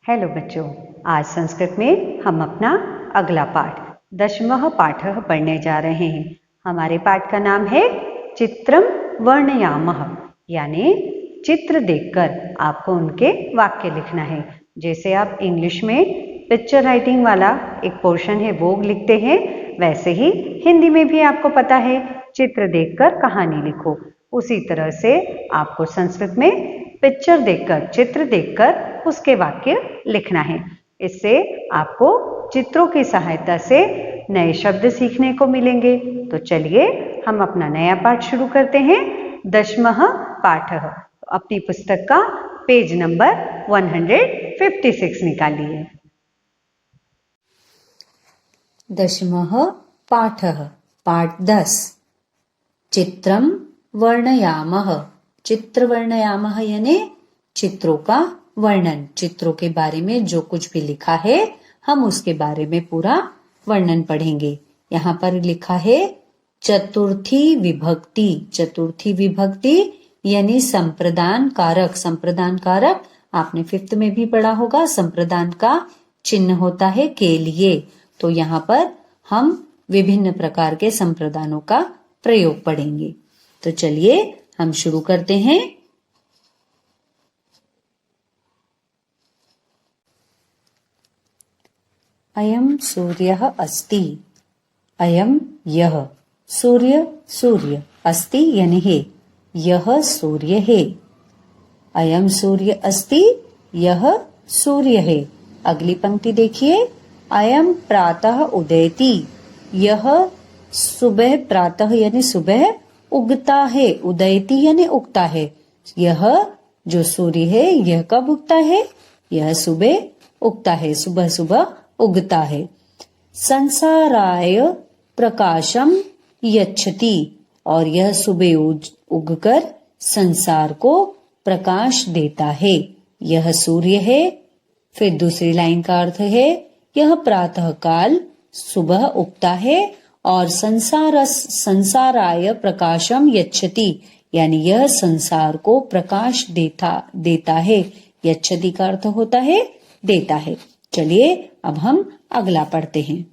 Hello बच्चों, आज संस्कृत में हम अपना अगला पाठ दशमः पाठः पढ़ने जा रहे हैं। हमारे पाठ का नाम है चित्रम वर्णयामः, यानी चित्र देखकर आपको उनके वाक्य लिखना है। जैसे आप इंग्लिश में पिक्चर राइटिंग वाला एक पोर्शन है वो लिखते हैं, वैसे ही हिंदी में भी आपको पता है चित्र देखकर कहानी लिखो। उसी तरह से आपको संस्कृत में पिक्चर देखकर, चित्र देखकर उसके वाक्य लिखना है। इससे आपको चित्रों की सहायता से नए शब्द सीखने को मिलेंगे। तो चलिए हम अपना नया पाठ शुरू करते हैं, दशमः पाठः। अपनी पुस्तक का पेज नंबर 156 निकालिए। दशमः पाठः, पाठ 10। चित्रम वर्णयामः। चित्र वर्णयामः यानी चित्रों का वर्णन। चित्रों के बारे में जो कुछ भी लिखा है हम उसके बारे में पूरा वर्णन पढ़ेंगे। यहाँ पर लिखा है चतुर्थी विभक्ति। चतुर्थी विभक्ति यानी संप्रदान कारक। संप्रदान कारक आपने 5th में भी पढ़ा होगा। संप्रदान का चिन्ह होता है के लिए। तो यहाँ पर हम विभिन्न प्रकार के संप्रदानों का प्रयोग पढ़ेंगे। तो चलिए हम शुरू करते हैं। अयम सूर्यः अस्ति। अयम यह, सूर्य सूर्य, अस्ति यानी है, यह सूर्य है। अयम सूर्य अस्ति, यह सूर्य है। अगली पंक्ति देखिए, अयम प्रातः उदयति। यह सुबह, प्रातः यानी सुबह, उगता है। उदयति यानी उगता है। यह जो सूर्य है यह कब उगता है? यह सुबह उगता है, सुबह सुबह उगता है। संसाराय प्रकाशम यच्छति। और यह सुबह उगकर संसार को प्रकाश देता है। यह सूर्य है। फिर दूसरी लाइन का अर्थ है, यह प्रातः काल सुबह उगता है और संसाराय प्रकाशम यच्छति यानी यह संसार को प्रकाश देता है। यच्छति का अर्थ होता है देता है। चलिए अब हम अगला पढ़ते हैं।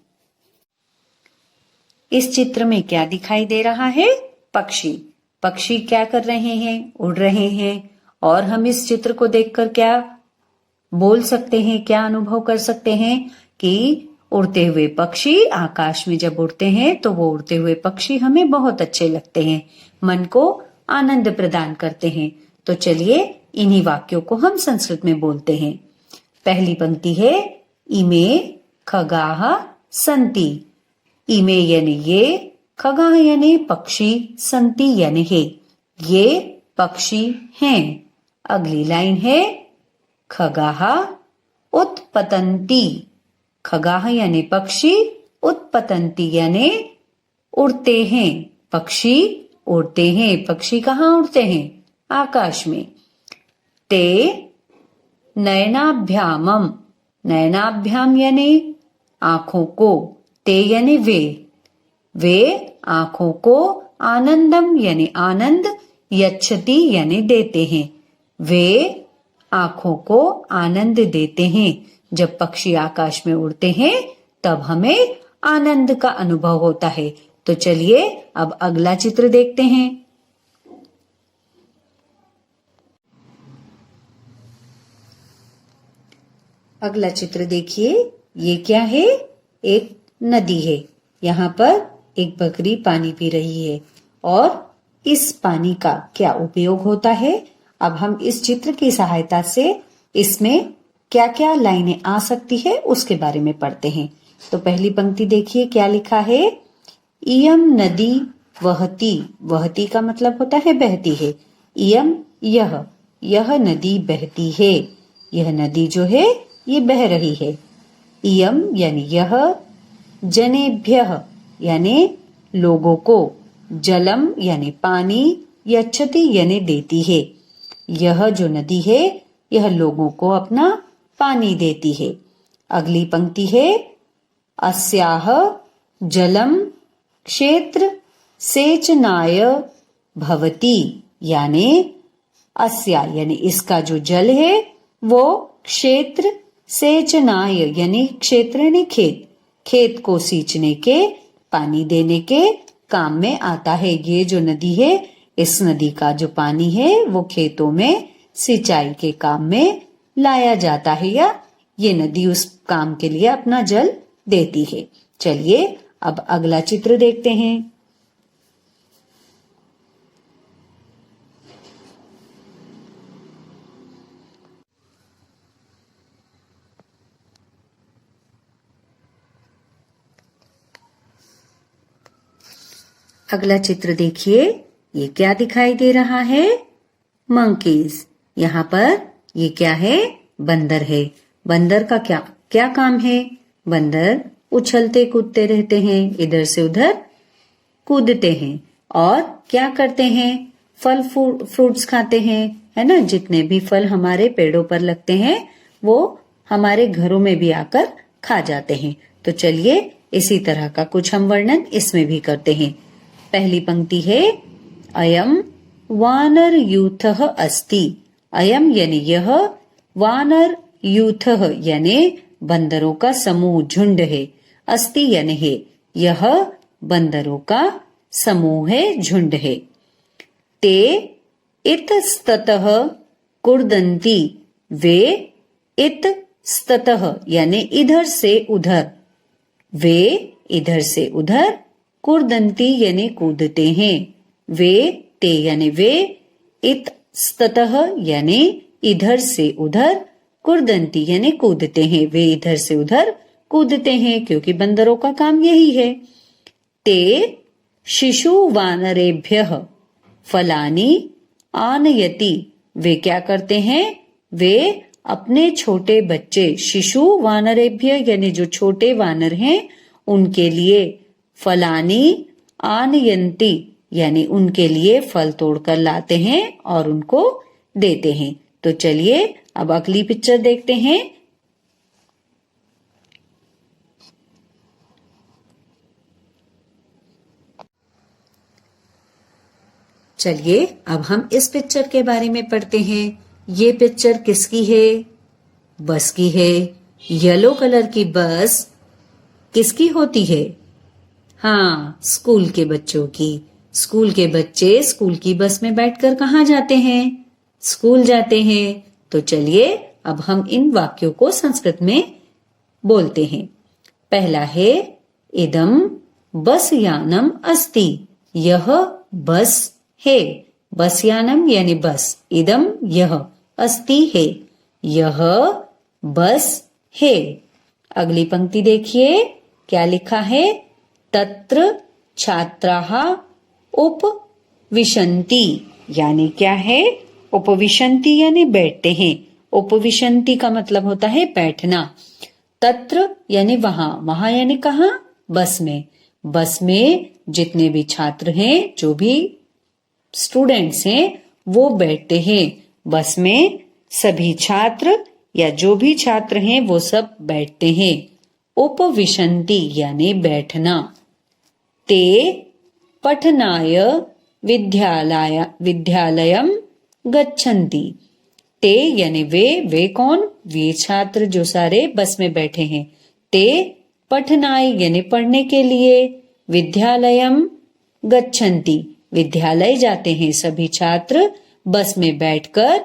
इस चित्र में क्या दिखाई दे रहा है? पक्षी। पक्षी क्या कर रहे हैं? उड़ रहे हैं। और हम इस चित्र को देखकर क्या बोल सकते हैं, क्या अनुभव कर सकते हैं कि उड़ते हुए पक्षी आकाश में जब उड़ते हैं तो वो उड़ते हुए पक्षी हमें बहुत अच्छे लगते हैं, मन को आनंद प्रदान करते हैं। तो चलिए इन्हीं वाक्यों को हम संस्कृत में बोलते हैं। पहली पंक्ति है, इमे खगाः सन्ति। इमे यानी ये, खगाः यानी पक्षी, सन्ति यानी है, ये पक्षी हैं। अगली लाइन है, खगाः उत्पतन्ति। खगाः यानी पक्षी, उत्पतन्ति यानी उड़ते हैं। पक्षी उड़ते हैं। पक्षी कहाँ उड़ते हैं? आकाश में। ते नयनाभ्यामम। नयनाभ्याम यानी आंखों को, ते यानी वे आंखों को, आनंदम यानी आनंद, यच्छति यानी देते हैं। वे आंखों को आनंद देते हैं। जब पक्षी आकाश में उड़ते हैं तब हमें आनंद का अनुभव होता है। तो चलिए अब अगला चित्र देखते हैं। अगला चित्र देखिए, ये क्या है? एक नदी है। यहाँ पर एक बकरी पानी पी रही है। और इस पानी का क्या उपयोग होता है? अब हम इस चित्र की सहायता से इसमें क्या क्या लाइनें आ सकती है उसके बारे में पढ़ते हैं। तो पहली पंक्ति देखिए क्या लिखा है, इयम नदी वहती। वहती का मतलब होता है बहती है। इयम यह नदी बहती है। यह नदी जो है ये बह रही है। इयम यानी यह, जनेभ्यः यानी लोगों को, जलम यानी पानी, यच्छति यानी देती है। यह जो नदी है यह लोगों को अपना पानी देती है। अगली पंक्ति है, अस्याह जलम क्षेत्र सेचनाय भवति। यानी अस्या यानी इसका जो जल है वो क्षेत्र सेचनाय यानी क्षेत्र यानी खेत, खेत को सींचने के, पानी देने के काम में आता है। ये जो नदी है, इस नदी का जो पानी है वो खेतों में सिंचाई के काम में लाया जाता है, या ये नदी उस काम के लिए अपना जल देती है। चलिए अब अगला चित्र देखते हैं। अगला चित्र देखिए, ये क्या दिखाई दे रहा है? मंकीज। यहाँ पर ये क्या है? बंदर है। बंदर का क्या क्या काम है? बंदर उछलते कूदते रहते हैं, इधर से उधर कूदते हैं और क्या करते हैं? फल फ्रूट्स खाते हैं, है ना। जितने भी फल हमारे पेड़ों पर लगते हैं वो हमारे घरों में भी आकर खा जाते हैं। तो चलिए इसी तरह का कुछ हम वर्णन इसमें भी करते हैं। पहली पंक्ति है, अयम वानर यूथः अस्ति। अयम यानी यह, वानर यूथः यानी बंदरों का समूह, झुंड है। अस्ति यानी है, यह बंदरों का समूह है, झुंड है। ते इतस्ततः कुर्दन्ति। वे इतस्ततः यानी इधर से उधर, वे इधर से उधर, कुर्दन्ति यानी कूदते हैं। वे ते यानी वे, इतस्ततः यानी इधर से उधर, कुर्दन्ति यानी कूदते हैं। वे इधर से उधर कूदते हैं क्योंकि बंदरों का काम यही है। ते शिशु वानरेभ्यः फलानि आनयति। वे क्या करते हैं? वे अपने छोटे बच्चे, शिशु वानरेभ्य यानी जो छोटे वानर हैं उनके लिए, फलानी आनयन्ति यानी उनके लिए फल तोड़कर लाते हैं और उनको देते हैं। तो चलिए अब अगली पिक्चर देखते हैं। चलिए अब हम इस पिक्चर के बारे में पढ़ते हैं। ये पिक्चर किसकी है? बस की है। येलो कलर की बस किसकी होती है? हाँ, स्कूल के बच्चों की। स्कूल के बच्चे स्कूल की बस में बैठकर कहाँ जाते हैं? स्कूल जाते हैं। तो चलिए अब हम इन वाक्यों को संस्कृत में बोलते हैं। पहला है, इदम बस यानम अस्ति। यह बस है। बस यानम यानी बस, इदम यह, अस्ति है, यह बस है। अगली पंक्ति देखिए, क्या लिखा है? तत्र छात्राः उपविशन्ति। यानी क्या है? उपविशन्ति यानी बैठते हैं। उपविशन्ति का मतलब होता है बैठना। तत्र यानी वहां, वहां यानी कहाँ? बस में। बस में जितने भी छात्र हैं, जो भी स्टूडेंट्स हैं, वो बैठते हैं। बस में सभी छात्र या जो भी छात्र हैं वो सब बैठते हैं। उपविशन्ति यानी बैठना। ते पठनाय विद्यालयम गच्छन्ति। ते यानी वे कौन? वे छात्र जो सारे बस में बैठे हैं। ते पठनाय यानी पढ़ने के लिए, विद्यालयम गच्छन्ति विद्यालय जाते हैं। सभी छात्र बस में बैठकर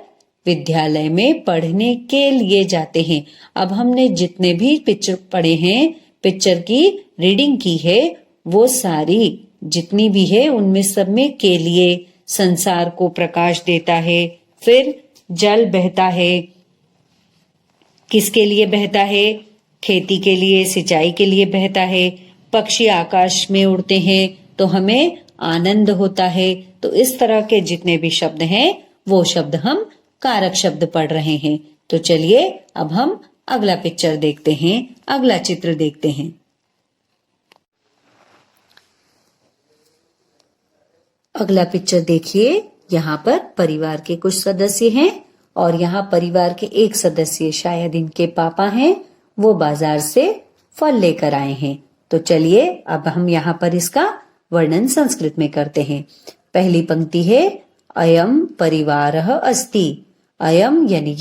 विद्यालय में पढ़ने के लिए जाते हैं। अब हमने जितने भी पिक्चर पढ़े हैं, पिक्चर की रीडिंग की है, वो सारी जितनी भी है उनमें सब में के लिए, संसार को प्रकाश देता है। फिर जल बहता है, किसके लिए बहता है? खेती के लिए, सिंचाई के लिए बहता है। पक्षी आकाश में उड़ते हैं तो हमें आनंद होता है। तो इस तरह के जितने भी शब्द हैं वो शब्द हम कारक शब्द पढ़ रहे हैं। तो चलिए अब हम अगला पिक्चर देखते हैं, अगला चित्र देखते हैं। अगला पिक्चर देखिए, यहाँ पर परिवार के कुछ सदस्य हैं और यहाँ परिवार के एक सदस्य, शायद इनके पापा हैं, वो बाजार से फल लेकर आए हैं। तो चलिए अब हम यहाँ पर इसका वर्णन संस्कृत में करते हैं। पहली पंक्ति है, अयम परिवारः अस्ति। अयम यानी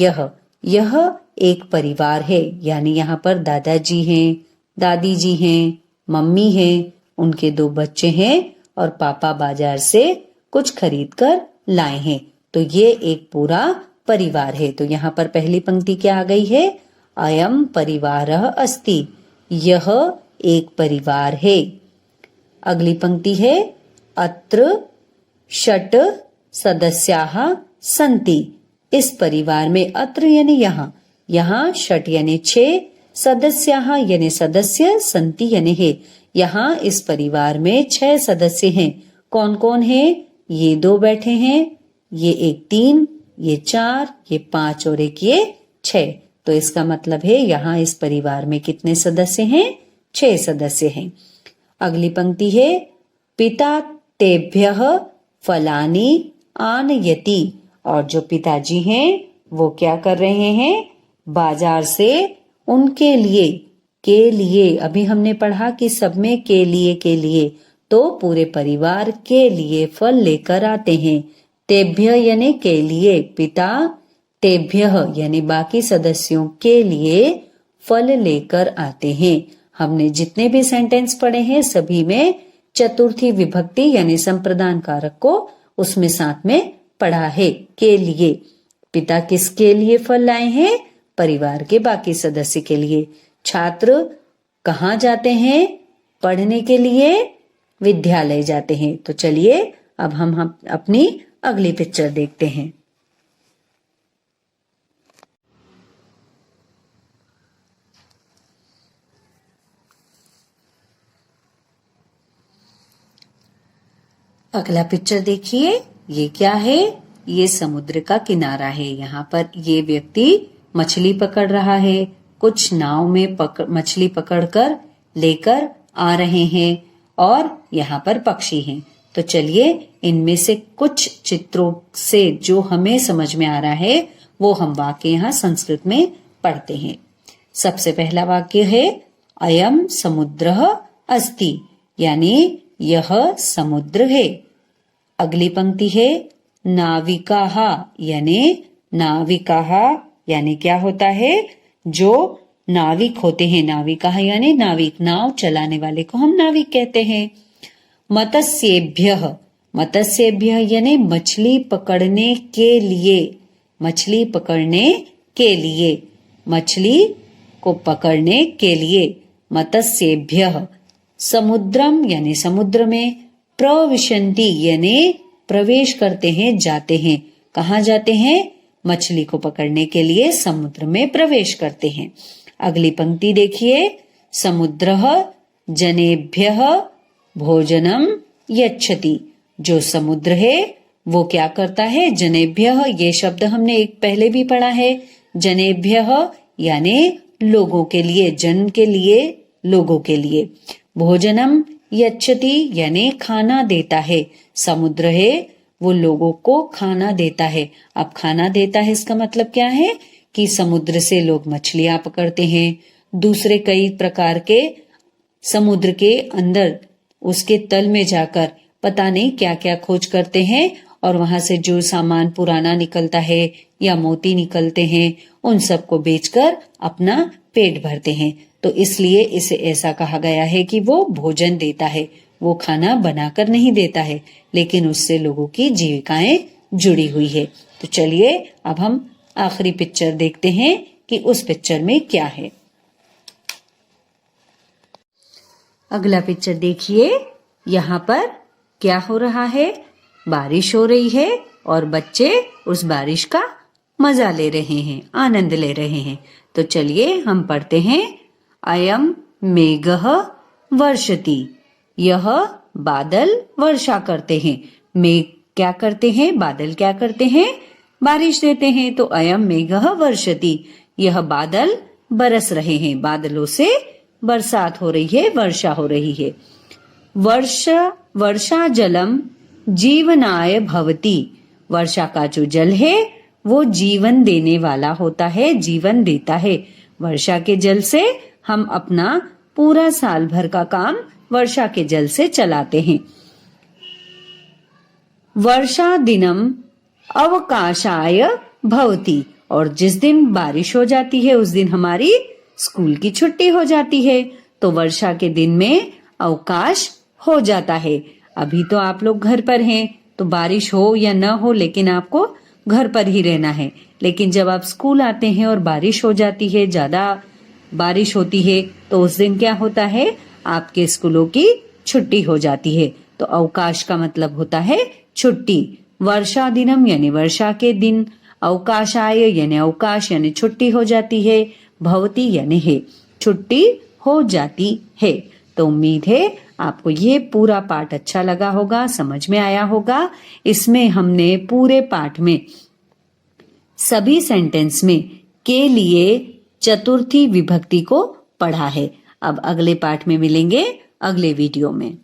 यह एक परिवार है, यानी यहाँ पर दादाजी हैं, दादी जी हैं, मम्मी हैं, उनके 2 बच्चे हैं और पापा बाजार से कुछ खरीद कर लाए हैं। तो ये एक पूरा परिवार है। तो यहाँ पर पहली पंक्ति क्या आ गई है? अयम परिवारः अस्ति, यह एक परिवार है। अगली पंक्ति है अत्र षट् सदस्याः सन्ति, इस परिवार में अत्र यानी यहाँ, यहाँ षट् यानी 6, सदस्याः यानी सदस्य, सन्ति यानी है, यहाँ इस परिवार में 6 सदस्य हैं। कौन कौन है? ये 2 बैठे हैं, ये एक 3, ये 4, ये 5 और एक ये 6। तो इसका मतलब है यहाँ इस परिवार में कितने सदस्य हैं? 6 सदस्य हैं। अगली पंक्ति है पिता तेभ्यः फलानि आनयति, और जो पिताजी हैं वो क्या कर रहे हैं? बाजार से उनके लिए, के लिए, अभी हमने पढ़ा कि सब में के लिए, तो पूरे परिवार के लिए फल लेकर आते हैं। तेभ्य यानी के लिए, पिता तेभ्य यानी बाकी सदस्यों के लिए फल लेकर आते हैं। हमने जितने भी सेंटेंस पढ़े हैं सभी में चतुर्थी विभक्ति यानी संप्रदान कारक को उसमें साथ में पढ़ा है, के लिए। पिता किसके लिए फल लाए हैं? परिवार के बाकी सदस्य के लिए। छात्र कहाँ जाते हैं पढ़ने के लिए? विद्यालय जाते हैं। तो चलिए अब हम अपनी अगली पिक्चर देखते हैं। अगला पिक्चर देखिए, ये क्या है? ये समुद्र का किनारा है। यहाँ पर ये व्यक्ति मछली पकड़ रहा है, कुछ नाव में मछली पकड़कर लेकर आ रहे हैं और यहाँ पर पक्षी हैं। तो चलिए इनमें से कुछ चित्रों से जो हमें समझ में आ रहा है वो हम वाक्य यहाँ संस्कृत में पढ़ते हैं। सबसे पहला वाक्य है अयम समुद्रः अस्ति, यानी यह समुद्र है। अगली पंक्ति है नाविकाः, यानी क्या होता है? जो नाविक होते हैं। नाविकाः यानी नाविक, नाव चलाने वाले को हम नाविक कहते हैं। मत्स्येभ्यः, यानी मछली पकड़ने के लिए, मछली को पकड़ने के लिए। मत्स्येभ्यः। समुद्रम यानी समुद्र में। प्रविशन्ति यानी प्रवेश करते हैं, जाते हैं। कहाँ जाते हैं? मछली को पकड़ने के लिए समुद्र में प्रवेश करते हैं। अगली पंक्ति देखिए, समुद्रः जनेभ्यः भोजनम यच्छति, जो समुद्र है वो क्या करता है? जनेभ्यः, ये शब्द हमने एक पहले भी पढ़ा है। जनेभ्यः यानी लोगों के लिए, जन के लिए, लोगों के लिए। भोजनम यच्छति यानी खाना देता है। समुद्र है वो लोगों को खाना देता है। अब खाना देता है इसका मतलब क्या है? कि समुद्र से लोग मछलियां पकड़ते हैं, दूसरे कई प्रकार के समुद्र के अंदर उसके तल में जाकर पता नहीं क्या क्या खोज करते हैं और वहां से जो सामान पुराना निकलता है या मोती निकलते हैं उन सबको बेचकर अपना पेट भरते हैं। तो इसलिए इसे ऐसा कहा गया है कि वो भोजन देता है, वो खाना बनाकर नहीं देता है, लेकिन उससे लोगों की जीविकाएं जुड़ी हुई है। तो चलिए अब हम आखिरी पिक्चर देखते हैं कि उस पिक्चर में क्या है। अगला पिक्चर देखिए, यहाँ पर क्या हो रहा है? बारिश हो रही है और बच्चे उस बारिश का मजा ले रहे हैं, आनंद ले रहे हैं। तो चलिए हम पढ़ते हैं, अयम मेघः वर्षति, यह बादल वर्षा करते हैं। मेघ क्या करते हैं? बादल क्या करते हैं? बारिश देते हैं। तो अयम मेघः वर्षति, यह बादल बरस रहे हैं, बादलों से बरसात हो रही है, वर्षा हो रही है। वर्षा जलम जीवनाय भवति, वर्षा का जो जल है वो जीवन देने वाला होता है, जीवन देता है। वर्षा के जल से हम अपना पूरा साल भर का काम वर्षा के जल से चलाते हैं। वर्षा दिनम अवकाशाय भवति, और जिस दिन बारिश हो जाती है उस दिन हमारी स्कूल की छुट्टी हो जाती है। तो वर्षा के दिन में अवकाश हो जाता है। अभी तो आप लोग घर पर हैं, तो बारिश हो या न हो लेकिन आपको घर पर ही रहना है। लेकिन जब आप स्कूल आते हैं और बारिश हो जाती है, ज्यादा बारिश होती है, तो उस दिन क्या होता है, आपके स्कूलों की छुट्टी हो जाती है। तो अवकाश का मतलब होता है छुट्टी। वर्षा दिनम यानी वर्षा के दिन, अवकाशाय यानी अवकाश यानी छुट्टी हो जाती है, भवती यानी है, छुट्टी हो जाती है। तो उम्मीद है आपको ये पूरा पाठ अच्छा लगा होगा, समझ में आया होगा। इसमें हमने पूरे पाठ में सभी सेंटेंस में के लिए चतुर्थी विभक्ति को पढ़ा है। अब अगले पाठ में मिलेंगे अगले वीडियो में।